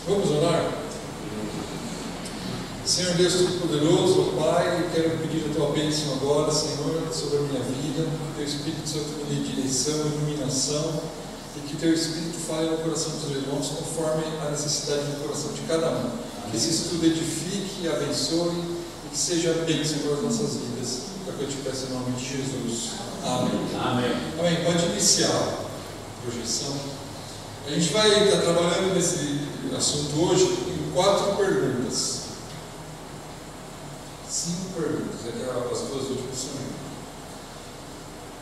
Vamos orar? Senhor Deus Todo-Poderoso, Pai, eu quero pedir a Tua bênção agora, Senhor, sobre a minha vida, que Teu Espírito Santo me dê direção, iluminação, e que Teu Espírito fale no coração dos irmãos conforme a necessidade do coração de cada um. Que esse estudo edifique, abençoe e que seja bênção para as nossas vidas, para que eu te peço em nome de Jesus. Amém. Amém. Amém. Pode iniciar a projeção. A gente vai estar trabalhando nesse assunto hoje em 4 perguntas. 5 perguntas, as 2 últimas são.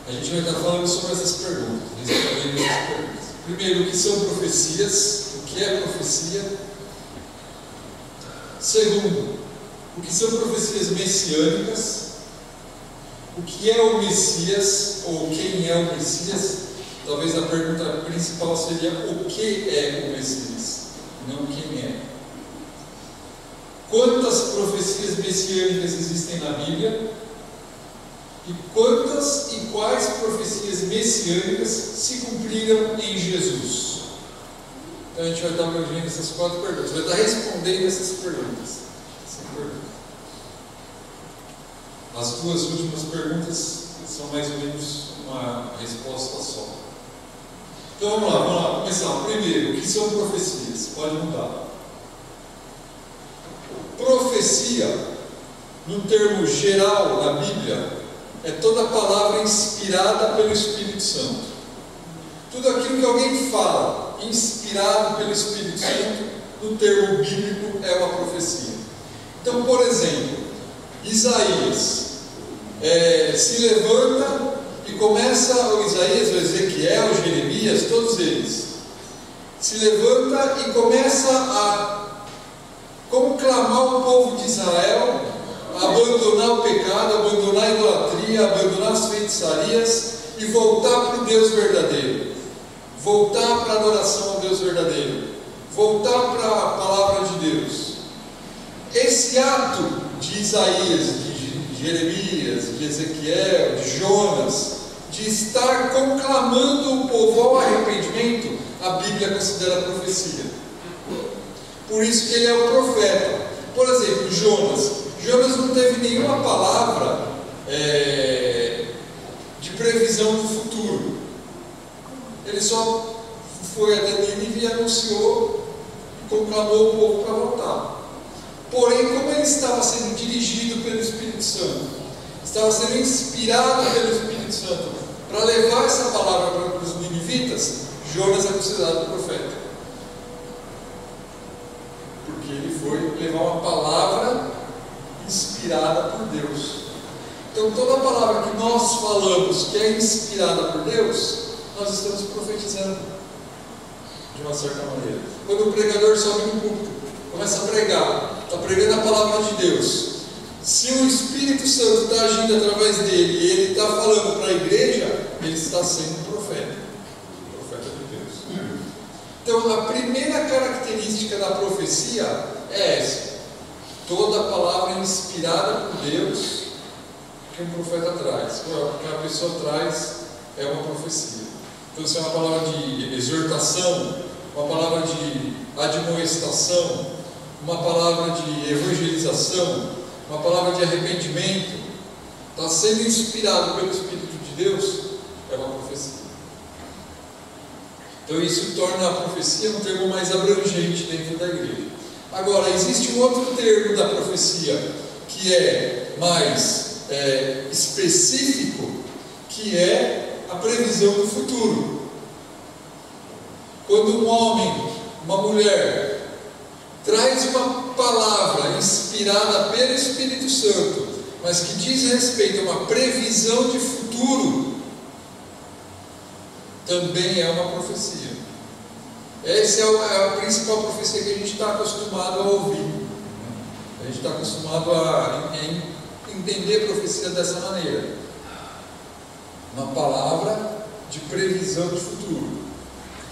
A gente vai estar falando sobre essas perguntas, respondendo essas perguntas. Primeiro, o que são profecias? O que é profecia? Segundo, o que são profecias messiânicas? O que é o Messias? Ou quem é o Messias? Talvez a pergunta principal seria o que é o Messias, não quem é. Quantas profecias messiânicas existem na Bíblia? E quantas e quais profecias messiânicas se cumpriram em Jesus? Então a gente vai estar abrangendo essas 4 perguntas, vai estar respondendo essas perguntas. As 2 últimas perguntas são mais ou menos uma resposta só. Então vamos lá, começar. Primeiro, o que são profecias? Pode mudar. Profecia, num termo geral na Bíblia, é toda palavra inspirada pelo Espírito Santo. Tudo aquilo que alguém fala, inspirado pelo Espírito Santo, no termo bíblico, é uma profecia. Então, por exemplo, Isaías se levanta e começa, o Isaías, o Ezequiel, o Jeremias, todos eles, se levanta e começa a conclamar o povo de Israel a abandonar o pecado, abandonar a idolatria, abandonar as feitiçarias e voltar para o Deus verdadeiro, voltar para a adoração ao Deus verdadeiro, voltar para a palavra de Deus. Esse ato de Isaías, de Jeremias, de Ezequiel, de Jonas, de estar conclamando o povo ao arrependimento, a Bíblia considera profecia. Por isso que ele é o profeta. Por exemplo, Jonas não teve nenhuma palavra de previsão do futuro. Ele só foi até Nínive e anunciou, conclamou o povo para voltar. Porém, como ele estava sendo dirigido pelo Espírito Santo, estava sendo inspirado pelo Espírito Santo para levar essa palavra para os ninivitas, Jonas é considerado profeta. Porque ele foi levar uma palavra inspirada por Deus. Então, toda palavra que nós falamos que é inspirada por Deus, nós estamos profetizando de uma certa maneira. Quando o pregador sobe no púlpito, começa a pregar, está pregando a palavra de Deus. Se o Espírito Santo está agindo através dele e ele está falando para a igreja, ele está sendo um profeta de Deus. Então, a primeira característica da profecia é essa: toda palavra inspirada por Deus que um profeta traz, que a pessoa traz, é uma profecia. Então, se é uma palavra de exortação, uma palavra de admoestação, uma palavra de evangelização, uma palavra de arrependimento, está sendo inspirado pelo Espírito de Deus, é uma profecia. Então isso torna a profecia um termo mais abrangente dentro da igreja. Agora, existe um outro termo da profecia que é mais específico, que é a previsão do futuro. Quando um homem, uma mulher, traz uma palavra inspirada pelo Espírito Santo, mas que diz respeito a uma previsão de futuro, também é uma profecia. Essa é a principal profecia que a gente está acostumado a ouvir. A gente está acostumado a entender a profecia dessa maneira. Uma palavra de previsão de futuro,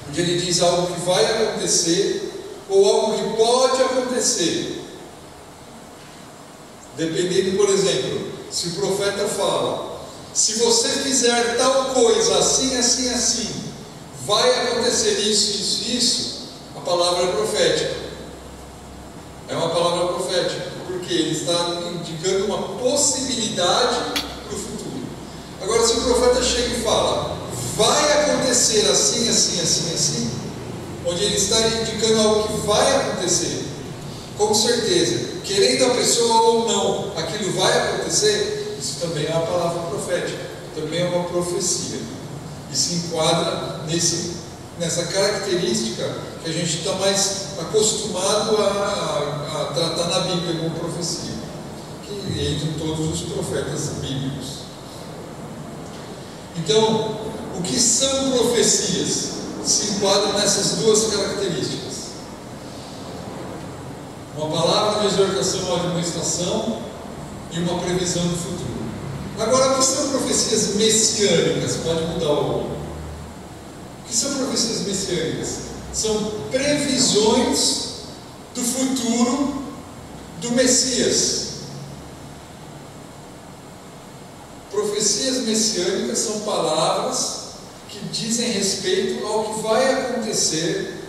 onde ele diz algo que vai acontecer ou algo que pode acontecer. Dependendo, por exemplo, se o profeta fala: se você fizer tal coisa, assim, assim, assim, vai acontecer isso, isso, isso, a palavra é profética. porque ele está indicando uma possibilidade para o futuro. Agora, se o profeta chega e fala, vai acontecer assim, assim, assim, assim, onde ele está indicando algo que vai acontecer, com certeza, querendo a pessoa ou não, aquilo vai acontecer, isso também é uma palavra profética, também é uma profecia, e se enquadra nessa característica que a gente está mais acostumado a tratar na Bíblia como profecia, que entra em todos os profetas bíblicos. Então, o que são profecias? Se enquadram nessas duas características. Uma palavra de exortação ou admoestação e uma previsão do futuro. Agora, o que são profecias messiânicas? Pode mudar o nome. O que são profecias messiânicas? São previsões do futuro do Messias. Profecias messiânicas são palavras que dizem respeito ao que vai acontecer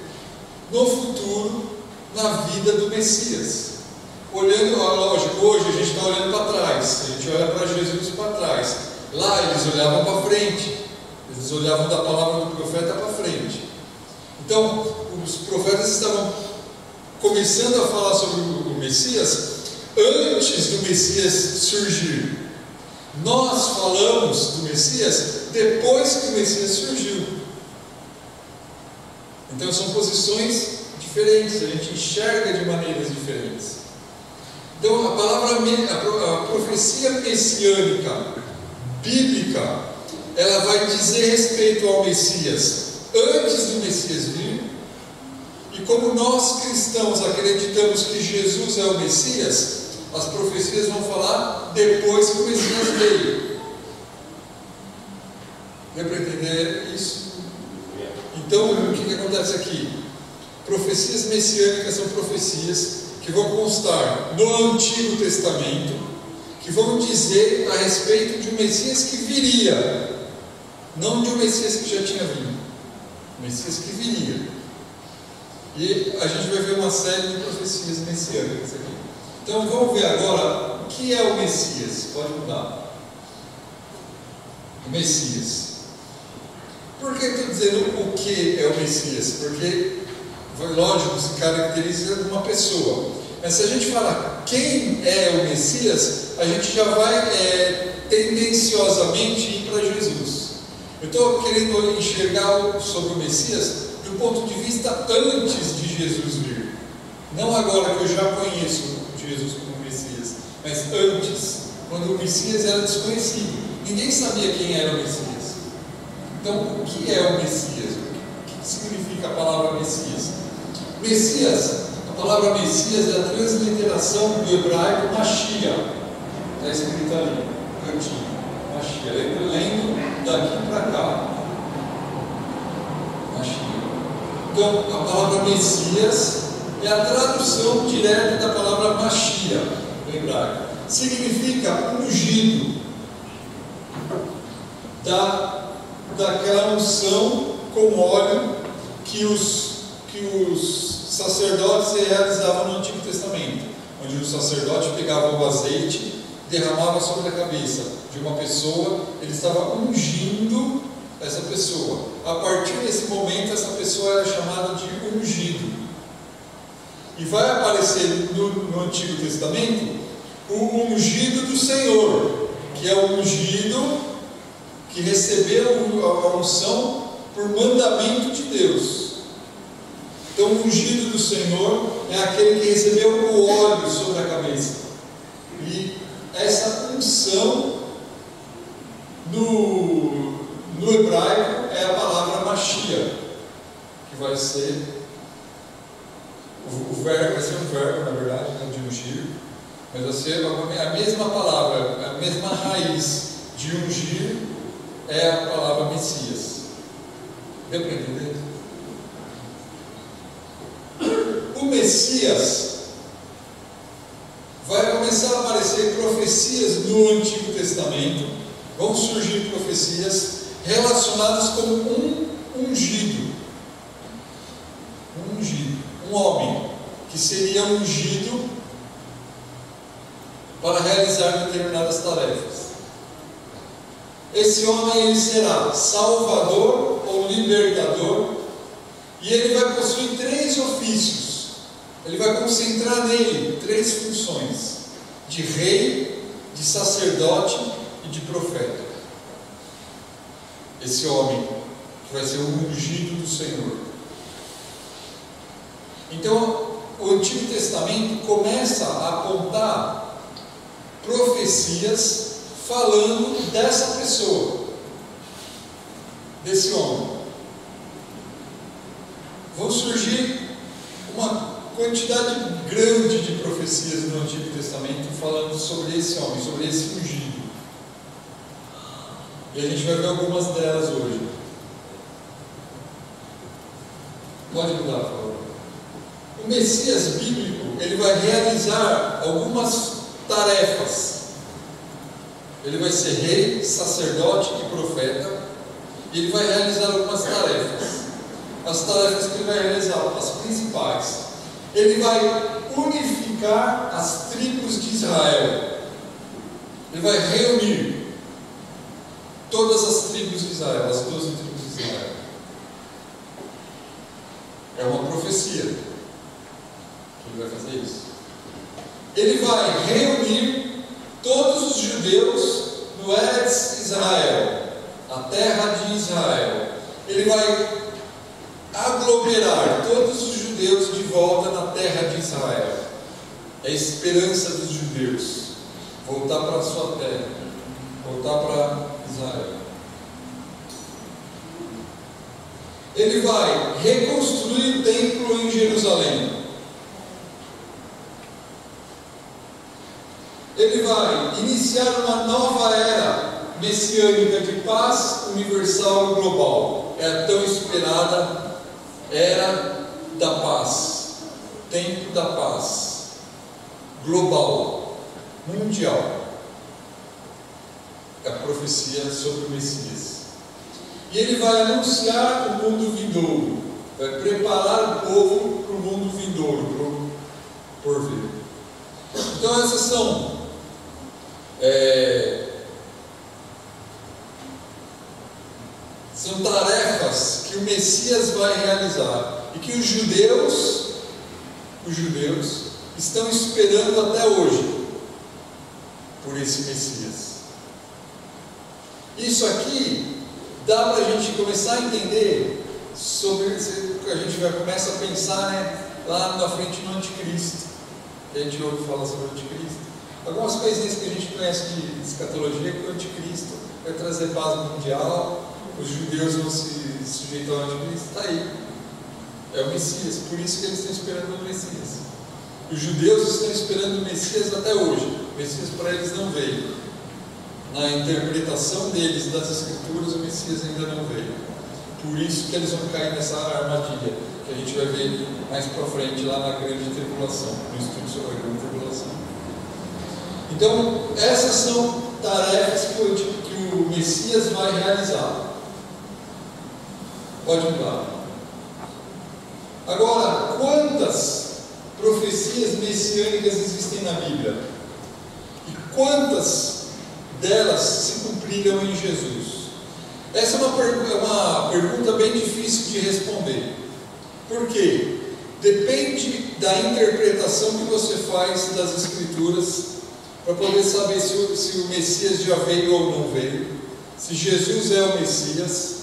no futuro na vida do Messias. Olhando, lógico, hoje a gente está olhando para trás, a gente olha para Jesus para trás. Lá eles olhavam para frente, eles olhavam da palavra do profeta para frente. Então, os profetas estavam começando a falar sobre o Messias antes do Messias surgir. Nós falamos do Messias depois que o Messias surgiu. Então são posições diferentes, a gente enxerga de maneiras diferentes. Então a profecia messiânica bíblica, ela vai dizer respeito ao Messias antes do Messias vir, e como nós cristãos acreditamos que Jesus é o Messias, as profecias vão falar depois que o Messias veio. Deu para entender isso? Então, o que acontece aqui? Profecias messiânicas são profecias que vão constar no Antigo Testamento, que vão dizer a respeito de um Messias que viria, não de um Messias que já tinha vindo, um Messias que viria. E a gente vai ver uma série de profecias messiânicas aqui. Então vamos ver agora o que é o Messias. Pode mudar. O Messias. Por que estou dizendo o que é o Messias? Porque, lógico, se caracteriza de uma pessoa. Mas se a gente falar quem é o Messias, a gente já vai tendenciosamente ir para Jesus. Eu estou querendo enxergar sobre o Messias do ponto de vista antes de Jesus vir. Não agora que eu já conheço Jesus como Messias, mas antes, quando o Messias era desconhecido. Ninguém sabia quem era o Messias. Então, o que é o Messias? O que significa a palavra Messias? Messias, a palavra Messias é a transliteração do hebraico Mashiach. Está escrito ali, cantinho. Mashiach, lendo daqui para cá. Mashiach. Então, a palavra Messias é a tradução direta da palavra Mashiach, no hebraico. Significa ungido, daquela unção com óleo que os sacerdotes realizavam no Antigo Testamento, onde o sacerdote pegava o azeite, derramava sobre a cabeça de uma pessoa, ele estava ungindo essa pessoa. A partir desse momento, essa pessoa era chamada de ungido. E vai aparecer no Antigo Testamento o ungido do Senhor, que é o ungido que recebeu a unção por mandamento de Deus. Então, o ungido do Senhor é aquele que recebeu o óleo sobre a cabeça. E essa unção no hebraico é a palavra Mashiach, que vai ser o verbo, vai ser um verbo, na verdade, de ungir, mas vai ser a mesma palavra, a mesma raiz de ungir é a palavra Messias. Deu para entender? O Messias vai começar a aparecer profecias no Antigo Testamento, vão surgir profecias relacionadas com um ungido, um homem que seria ungido para realizar determinadas tarefas. Esse homem ele será salvador ou libertador, e ele vai possuir 3 ofícios. Ele vai concentrar nele 3 funções: de rei, de sacerdote e de profeta. Esse homem que vai ser o ungido do Senhor. Então, o Antigo Testamento começa a apontar profecias falando dessa pessoa, desse homem. Vão surgir uma quantidade grande de profecias no Antigo Testamento falando sobre esse homem, sobre esse ungido. E a gente vai ver algumas delas hoje. Pode mudar, por favor. O Messias bíblico, ele vai realizar algumas tarefas. Ele vai ser rei, sacerdote e profeta. E ele vai realizar algumas tarefas. As tarefas que ele vai realizar, as principais. Ele vai unificar as tribos de Israel. Ele vai reunir todas as tribos de Israel, as 12 tribos de Israel. É uma profecia que ele vai fazer isso. Ele vai reunir todos os judeus no Eretz Israel, a terra de Israel. Ele vai aglomerar todos os judeus de volta na terra de Israel. É a esperança dos judeus voltar para a sua terra, voltar para Israel. Ele vai reconstruir o templo em Jerusalém. Ele vai iniciar uma nova era messiânica de paz universal e global. É a tão esperada era da paz, tempo da paz, global, mundial. É a profecia sobre o Messias. E ele vai anunciar o mundo vindouro, vai preparar o povo para o mundo vindouro, por vir. Então essas são tarefas que o Messias vai realizar e que os judeus estão esperando até hoje por esse Messias. Isso aqui dá para a gente começar a entender sobre, a gente vai começar a pensar, lá na frente no anticristo. A gente ouve falar sobre o anticristo. Algumas coisinhas que a gente conhece de escatologia, que o anticristo vai trazer paz mundial, os judeus vão se sujeitar ao anticristo. Está aí, é o Messias. Por isso que eles estão esperando o Messias. Os judeus estão esperando o Messias até hoje. O Messias para eles não veio. Na interpretação deles das Escrituras, o Messias ainda não veio. Por isso que eles vão cair nessa armadilha, que a gente vai ver mais para frente lá na grande tribulação, no estudo sobre a grande tribulação. Então, essas são tarefas que o Messias vai realizar. Pode mudar. Agora, quantas profecias messiânicas existem na Bíblia? E quantas delas se cumpriram em Jesus? Essa é uma pergunta bem difícil de responder. Por quê? Depende da interpretação que você faz das Escrituras para poder saber se o Messias já veio ou não veio, se Jesus é o Messias.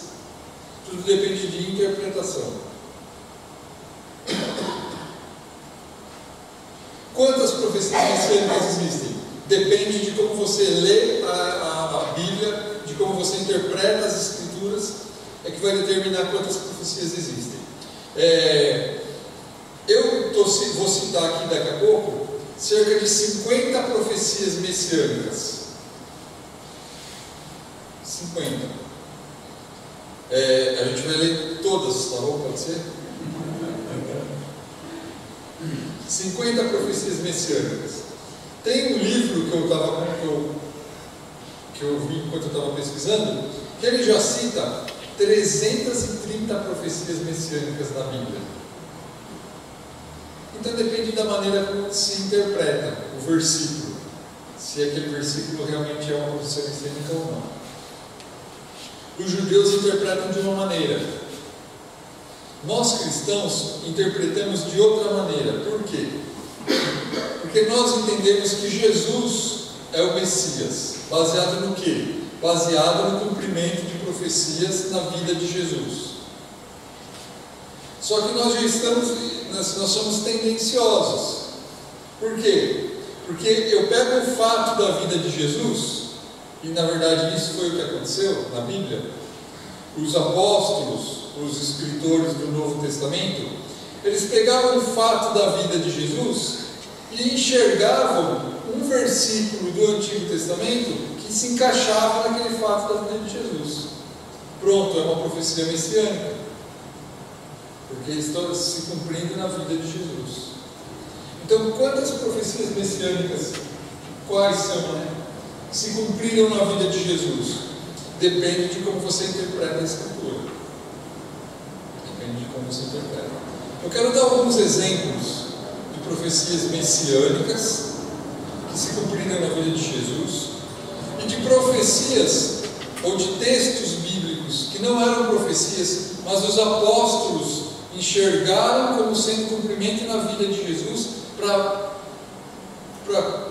Tudo depende de interpretação. Quantas profecias messiânicas existem? Depende de como você lê a Bíblia, de como você interpreta as Escrituras, é que vai determinar quantas profecias existem. Vou citar aqui daqui a pouco cerca de 50 profecias messiânicas. 50. A gente vai ler todas, tá bom? Pode ser? 50 profecias messiânicas. Tem um livro que eu vi enquanto eu estava pesquisando, que ele já cita 330 profecias messiânicas na Bíblia. Então depende da maneira como se interpreta o versículo. se aquele versículo realmente é uma profecia messiânica ou não. Os judeus interpretam de uma maneira. Nós cristãos interpretamos de outra maneira. Por quê? Porque nós entendemos que Jesus é o Messias. Baseado no quê? Baseado no cumprimento de profecias na vida de Jesus. Só que nós somos tendenciosos. Por quê? Porque eu pego o fato da vida de Jesus, e na verdade isso foi o que aconteceu na Bíblia. Os apóstolos, os escritores do Novo Testamento, eles pegavam o fato da vida de Jesus e enxergavam um versículo do Antigo Testamento que se encaixava naquele fato da vida de Jesus. Pronto, é uma profecia messiânica, porque está se cumprindo na vida de Jesus. Então, quantas profecias messiânicas, quais são, se cumpriram na vida de Jesus? Depende de como você interpreta a Escritura. Depende de como você interpreta. Eu quero dar alguns exemplos de profecias messiânicas que se cumpriram na vida de Jesus, e de profecias ou de textos bíblicos que não eram profecias, mas os apóstolos enxergaram como sendo cumprimento na vida de Jesus, para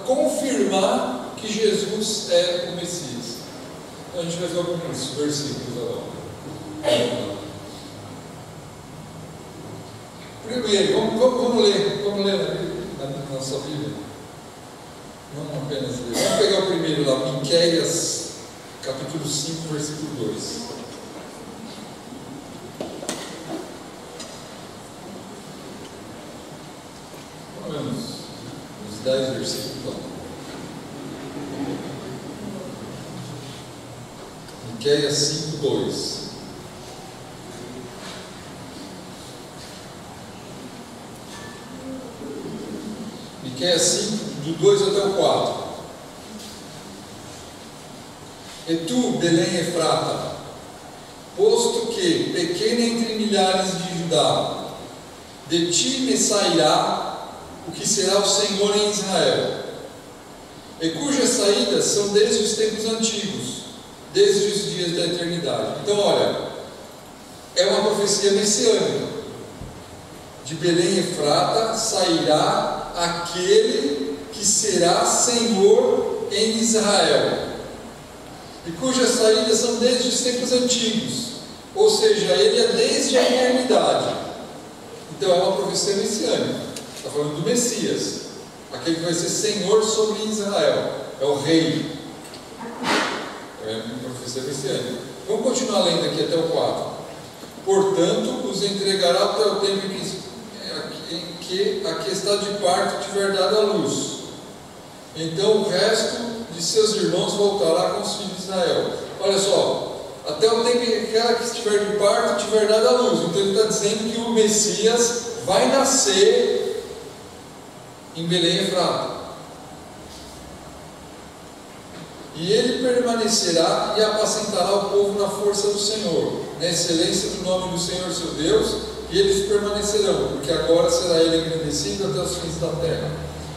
confirmar que Jesus é o Messias. Então a gente vai ver alguns versículos agora. Primeiro, vamos ler na nossa Bíblia. Vamos apenas ler. Vamos pegar o primeiro lá, Miqueias, capítulo 5, versículo 2. Uns 10 versículos. Miqueias 5, 2. Miqueias 5, do 2 até o 4. E tu, Belém Efrata, posto que, pequena entre milhares de Judá, de ti me sairá o que será o Senhor em Israel, e cujas saídas são desde os tempos antigos, desde os dias da eternidade. Então, olha, é uma profecia messiânica. De Belém Efrata sairá aquele que será Senhor em Israel, e cujas saídas são desde os tempos antigos, ou seja, ele é desde a eternidade. Então é uma profecia messiânica. Está falando do Messias, aquele que vai ser Senhor sobre Israel, é o Rei. É uma profecia messiânica. Vamos continuar lendo aqui até o 4. Portanto, os entregará até o tempo em que a que está de parto tiver dado à luz. Então o resto de seus irmãos voltará com os filhos de Israel. Olha só, até o tempo em que aquela que estiver de parto tiver dado à luz. Então ele está dizendo que o Messias vai nascer em Belém Efrata, e ele permanecerá e apacentará o povo na força do Senhor, na excelência do nome do Senhor seu Deus, e eles permanecerão, porque agora será ele engrandecido até os fins da terra.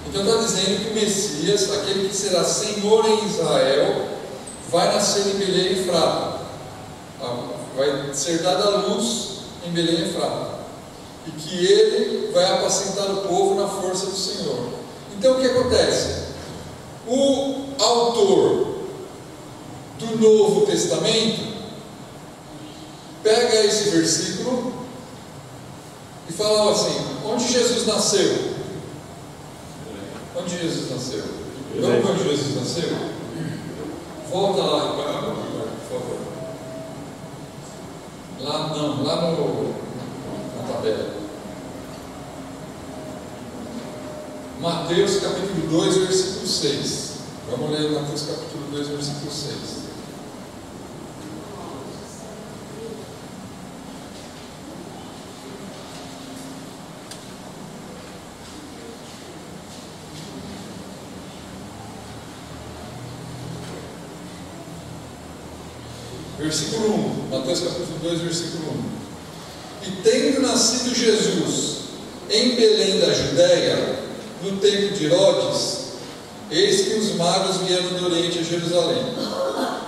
Então está dizendo que o Messias, aquele que será Senhor em Israel, vai nascer em Belém Efrata, vai ser dada a luz em Belém Efrata, e que ele vai apacentar o povo na força do Senhor. Então o que acontece? O autor do Novo Testamento pega esse versículo e fala assim: onde Jesus nasceu? Onde Jesus nasceu? Vamos onde Jesus nasceu? Volta lá, por favor. Lá na tabela. Mateus capítulo 2, versículo 6. Vamos ler Mateus capítulo 2, versículo 6. Versículo 1, Mateus capítulo 2, versículo 1. E tendo nascido Jesus em Belém da Judéia, no tempo de Herodes, eis que os magos vieram do Oriente a Jerusalém.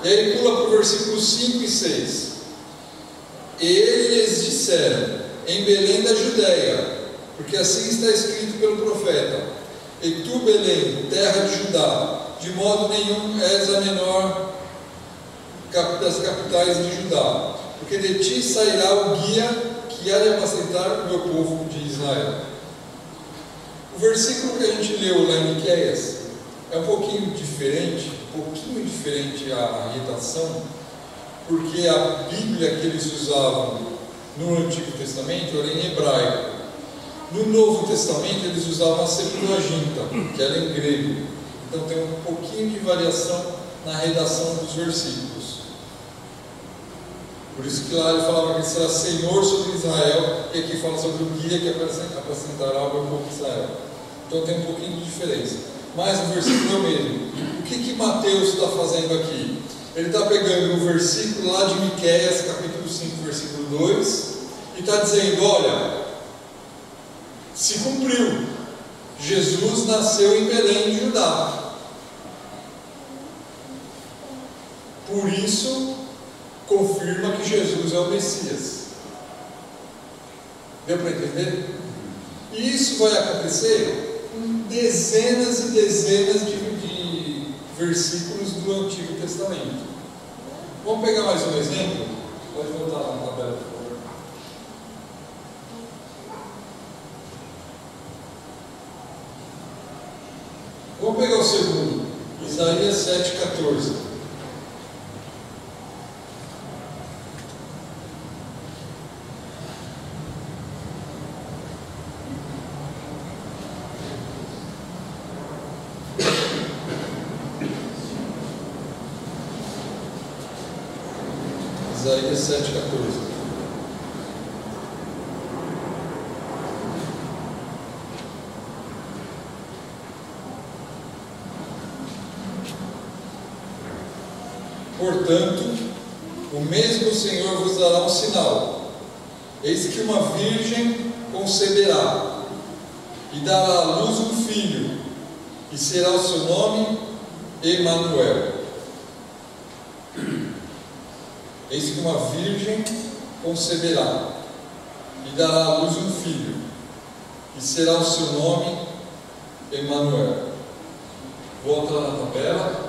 E aí ele pula para o versículo 5 e 6. Eles lhes disseram: em Belém da Judéia, porque assim está escrito pelo profeta: e tu, Belém, terra de Judá, de modo nenhum és a menor das capitais de Judá, porque de ti sairá o guia que há de apacentar o meu povo de Israel. O versículo que a gente leu lá em Miqueias é um pouquinho diferente a redação, porque a Bíblia que eles usavam no Antigo Testamento era em hebraico. No Novo Testamento eles usavam a Septuaginta, que era em grego. Então tem um pouquinho de variação na redação dos versículos. Por isso que lá ele falava que ele será Senhor sobre Israel, e aqui fala sobre o guia que apacentará o meu povo de Israel. Então tem um pouquinho de diferença, mas o versículo é o mesmo. O que Mateus está fazendo aqui? Ele está pegando o versículo lá de Miqueias, capítulo 5, versículo 2, e está dizendo: olha, se cumpriu, Jesus nasceu em Belém de Judá, por isso confirma que Jesus é o Messias. Deu para entender? E isso vai acontecer em dezenas e dezenas de versículos do Antigo Testamento. Vamos pegar mais um exemplo? Pode voltar lá na tabela, por favor. Vamos pegar o segundo, Isaías 7,14. Isaías 7,14. Portanto, o mesmo Senhor vos dará um sinal: eis que uma virgem conceberá e dará à luz um filho, e será o seu nome Emanuel. Eis que uma virgem conceberá e dará à luz um filho, e será o seu nome Emanuel. Volta lá na tabela.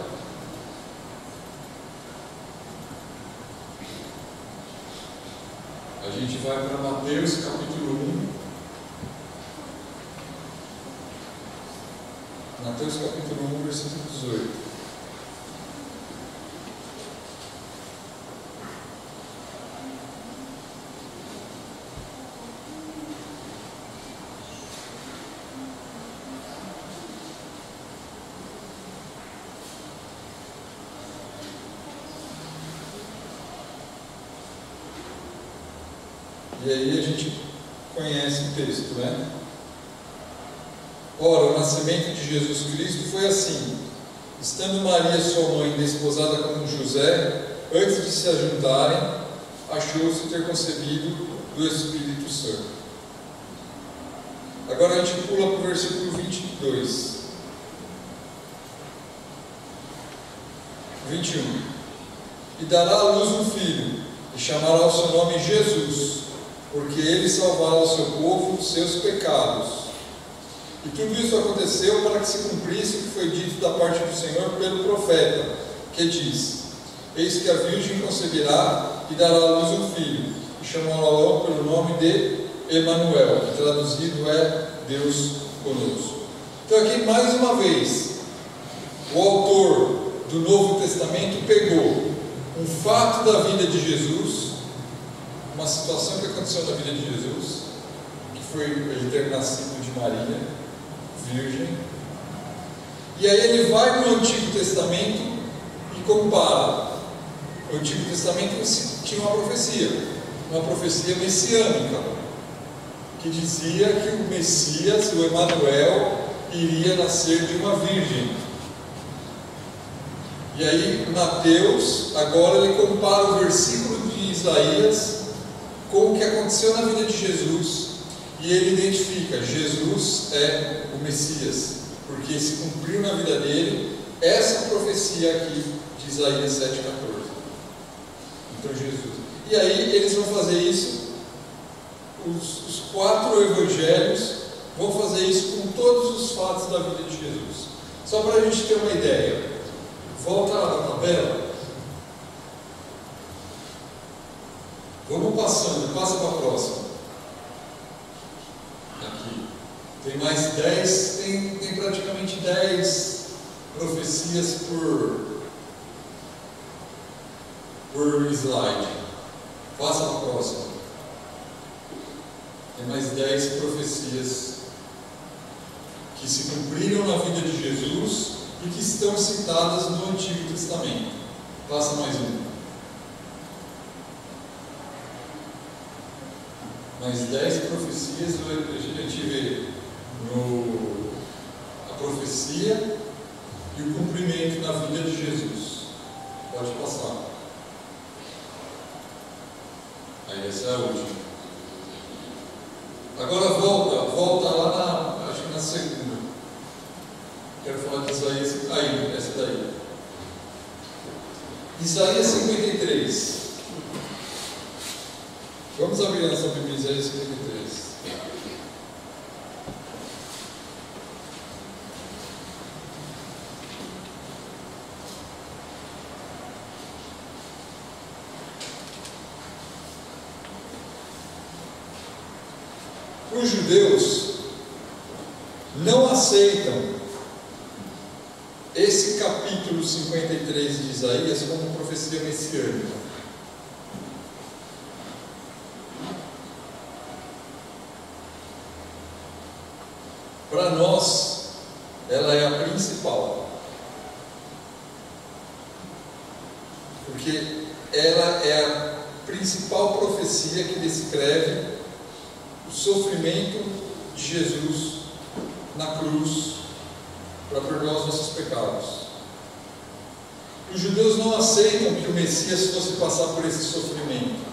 A gente vai para Mateus capítulo 1. Mateus capítulo 1, versículo 18. E aí a gente conhece o texto, né? Ora, o nascimento de Jesus Cristo foi assim: estando Maria, sua mãe, desposada com José, antes de se ajuntarem, achou-se ter concebido do Espírito Santo. Agora a gente pula para o versículo 22. 21. E dará à luz um filho, e chamará o seu nome Jesus, porque ele salvará o seu povo dos seus pecados. E tudo isso aconteceu para que se cumprisse o que foi dito da parte do Senhor pelo profeta, que diz: eis que a virgem conceberá e dará à luz um filho, e chamará-o pelo nome de Emanuel, que traduzido é Deus conosco. Então aqui mais uma vez, o autor do Novo Testamento pegou um fato da vida de Jesus, uma situação que aconteceu na vida de Jesus, que foi ele ter nascido de Maria, virgem, e aí ele vai para o Antigo Testamento e compara. O Antigo Testamento tinha uma profecia messiânica, que dizia que o Messias, o Emanuel, iria nascer de uma virgem. E aí Mateus, agora ele compara o versículo de Isaías com o que aconteceu na vida de Jesus, e ele identifica: Jesus é o Messias, porque se cumpriu na vida dele essa profecia aqui de Isaías 7,14. Então Jesus. E aí eles vão fazer isso, os 4 evangelhos vão fazer isso com todos os fatos da vida de Jesus. Só para a gente ter uma ideia, volta lá na tabela. Vamos passando, passa para a próxima. Aqui. Tem mais 10, tem praticamente 10 profecias por slide. Passa para a próxima. Tem mais 10 profecias que se cumpriram na vida de Jesus e que estão citadas no Antigo Testamento. Passa mais um. Mais 10 profecias, a gente vê a profecia e o cumprimento na vida de Jesus. Pode passar. Aí essa é a última. Agora volta lá acho que na segunda. Quero falar de Isaías. Aí, essa daí. Isaías 53. Vamos abrir a nossa Bíblia, Isaías 53. Os judeus não aceitam esse capítulo 53 de Isaías como profecia messiânica. Para nós, ela é a principal, porque ela é a principal profecia que descreve o sofrimento de Jesus na cruz para perdoar os nossos pecados. Os judeus não aceitam que o Messias fosse passar por esse sofrimento.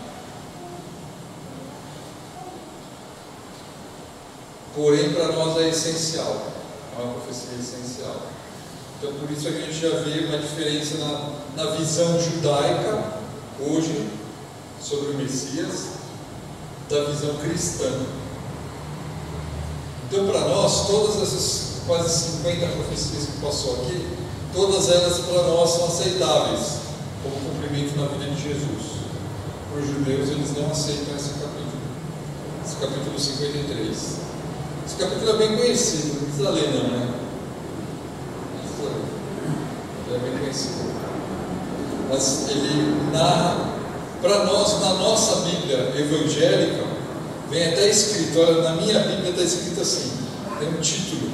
Porém, para nós é essencial, é uma profecia essencial. Então, por isso é que a gente já vê uma diferença na visão judaica, hoje, sobre o Messias, da visão cristã. Então, para nós, todas essas quase 50 profecias que passou aqui, todas elas para nós são aceitáveis, como cumprimento na vida de Jesus. Para os judeus, eles não aceitam esse capítulo 53. Esse capítulo é bem conhecido, não precisa ler não, né? Ele é bem conhecido. Mas ele narra, para nós, na nossa Bíblia evangélica, vem até escrito, olha, na minha Bíblia está escrito assim, tem um título: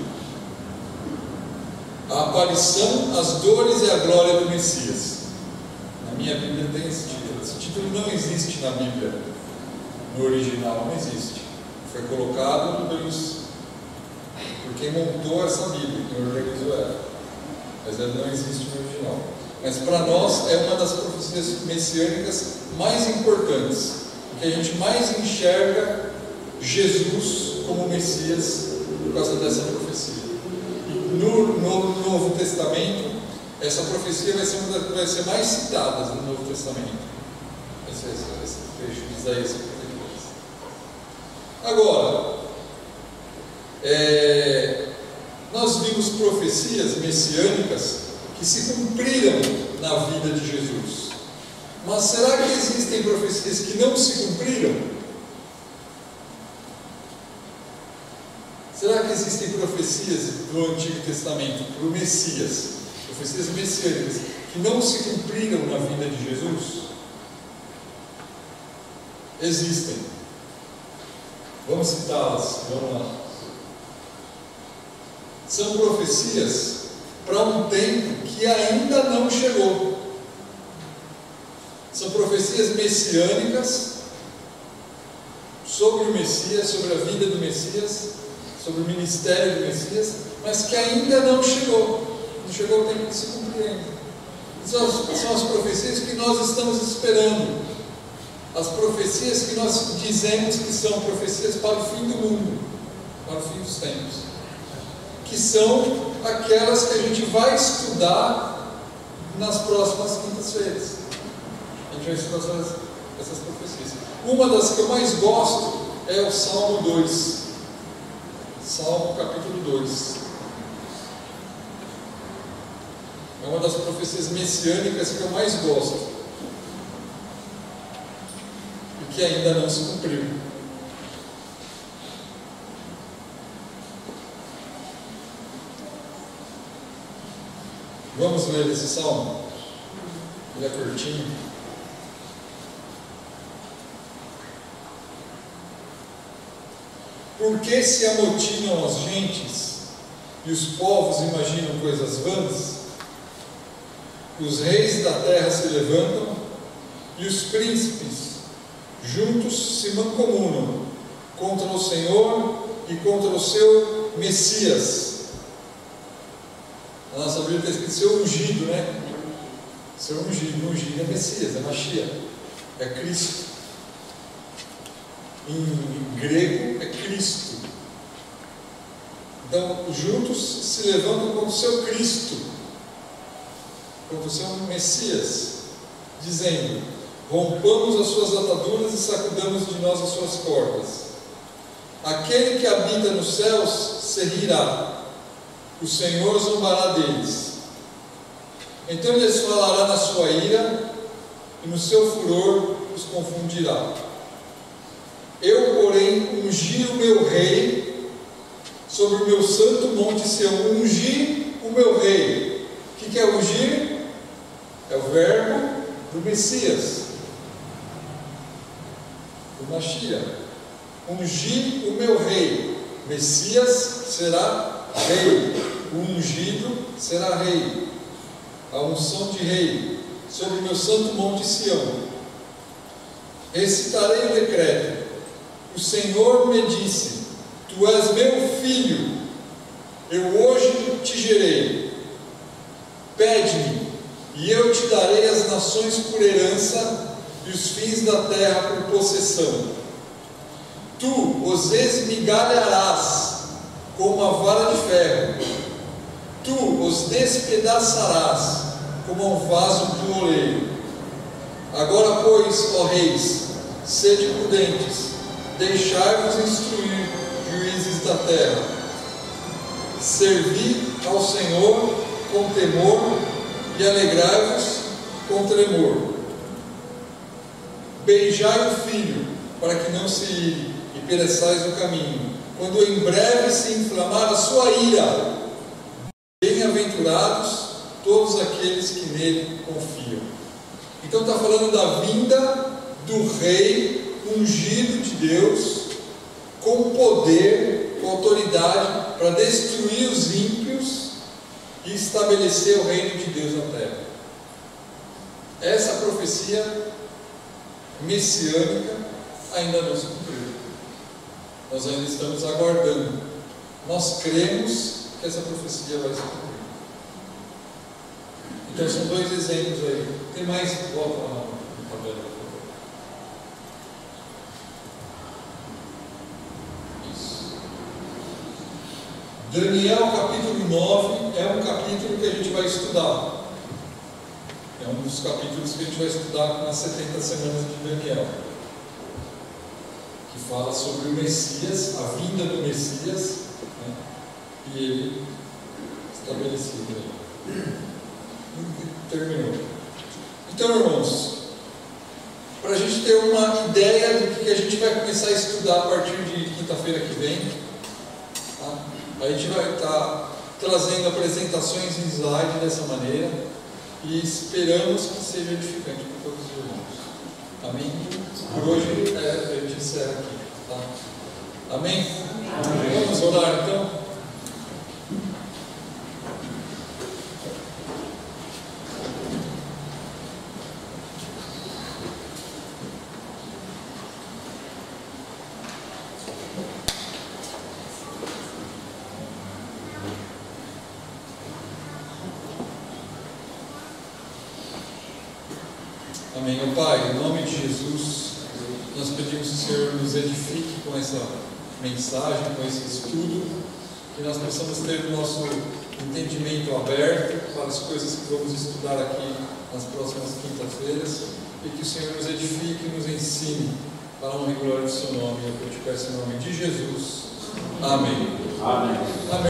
A aparição, as dores e a glória do Messias. Na minha Bíblia tem esse título. Esse título não existe na Bíblia, no original, não existe. Foi colocado por quem montou essa Bíblia, quem organizou ela. Mas ela não existe no original. Mas para nós é uma das profecias messiânicas mais importantes, porque a gente mais enxerga Jesus como Messias por causa dessa profecia. No Novo Testamento, essa profecia vai ser uma das vai ser mais citadas no Novo Testamento. Esse trecho de Isaías 53. Agora, nós vimos profecias messiânicas que se cumpriram na vida de Jesus. Mas será que existem profecias que não se cumpriram? Será que existem profecias do Antigo Testamento para o Messias, profecias messiânicas, que não se cumpriram na vida de Jesus? Existem. Vamos citá-las, vamos lá. São profecias para um tempo que ainda não chegou. São profecias messiânicas sobre o Messias, sobre a vida do Messias, sobre o ministério do Messias, mas que ainda não chegou. Não chegou o tempo de se cumprir ainda. São as profecias que nós estamos esperando. As profecias que nós dizemos que são profecias para o fim do mundo, para o fim dos tempos. Que são aquelas que a gente vai estudar nas próximas quintas-feiras. A gente vai estudar essas profecias. Uma das que eu mais gosto é o Salmo 2. Salmo capítulo 2. É uma das profecias messiânicas que eu mais gosto e que ainda não se cumpriu. Vamos ler esse salmo? Ele é curtinho. Por que se amotinam as gentes e os povos imaginam coisas vãs? Os reis da terra se levantam e os príncipes juntos se mancomunam contra o Senhor e contra o seu Messias. Na nossa Bíblia está escrito seu ungido, né? Seu ungido, ungido é Messias, é Mashiach, é Cristo. Em grego é Cristo. Então, juntos se levantam contra o seu Cristo, contra o seu Messias, dizendo: rompamos as suas ataduras e sacudamos de nós as suas cordas. Aquele que habita nos céus se rirá, o Senhor zombará deles. Então lhes falará na sua ira, e no seu furor os confundirá. Eu, porém, ungi o meu rei sobre o meu santo monte Sião. Ungi o meu rei. O que é ungir? É o verbo do Messias, do Mashiach. Ungi o meu rei. Messias será rei. O ungido será rei. A unção de rei sobre o meu santo monte Sião. Recitarei o decreto. O Senhor me disse: tu és meu filho, eu hoje te gerei. Pede-me, e eu te darei as nações por herança e os fins da terra por possessão. Tu os esmigalharás com uma vara de ferro, tu os despedaçarás como um vaso de oleiro. Agora, pois, ó reis, sede prudentes, deixai-vos instruir, juízes da terra. Servi ao Senhor com temor e alegrai-vos com tremor. Beijai o filho, para que não se ire e pereçais no caminho, quando em breve se inflamar a sua ira. Bem-aventurados todos aqueles que nele confiam. Então está falando da vinda do rei ungido de Deus, com poder, com autoridade, para destruir os ímpios e estabelecer o reino de Deus na terra. Essa profecia messiânica ainda não se cumpriu. Nós ainda estamos aguardando. Nós cremos que essa profecia vai se cumprir. Então são dois exemplos aí. Tem mais? Volta lá no tabela. Daniel capítulo 9 é um capítulo que a gente vai estudar. É um dos capítulos que a gente vai estudar nas 70 semanas de Daniel, que fala sobre o Messias, a vinda do Messias, né? E ele estabelecido aí. Terminou. Então, irmãos, para a gente ter uma ideia do que a gente vai começar a estudar a partir de quinta-feira que vem, tá? A gente vai estar trazendo apresentações em slide dessa maneira e esperamos que seja edificante para todos os irmãos. Amém? Por hoje a gente encerra aqui. Tá? Amém? Amém? Vamos orar então? Amém. Meu Pai, em nome de Jesus, nós pedimos que o Senhor nos edifique com essa mensagem, com esse estudo, que nós possamos ter o nosso entendimento aberto para as coisas que vamos estudar aqui nas próximas quintas-feiras, e que o Senhor nos edifique e nos ensine para a honra e glória do seu nome. Eu te peço em nome de Jesus. Amém. Amém. Amém.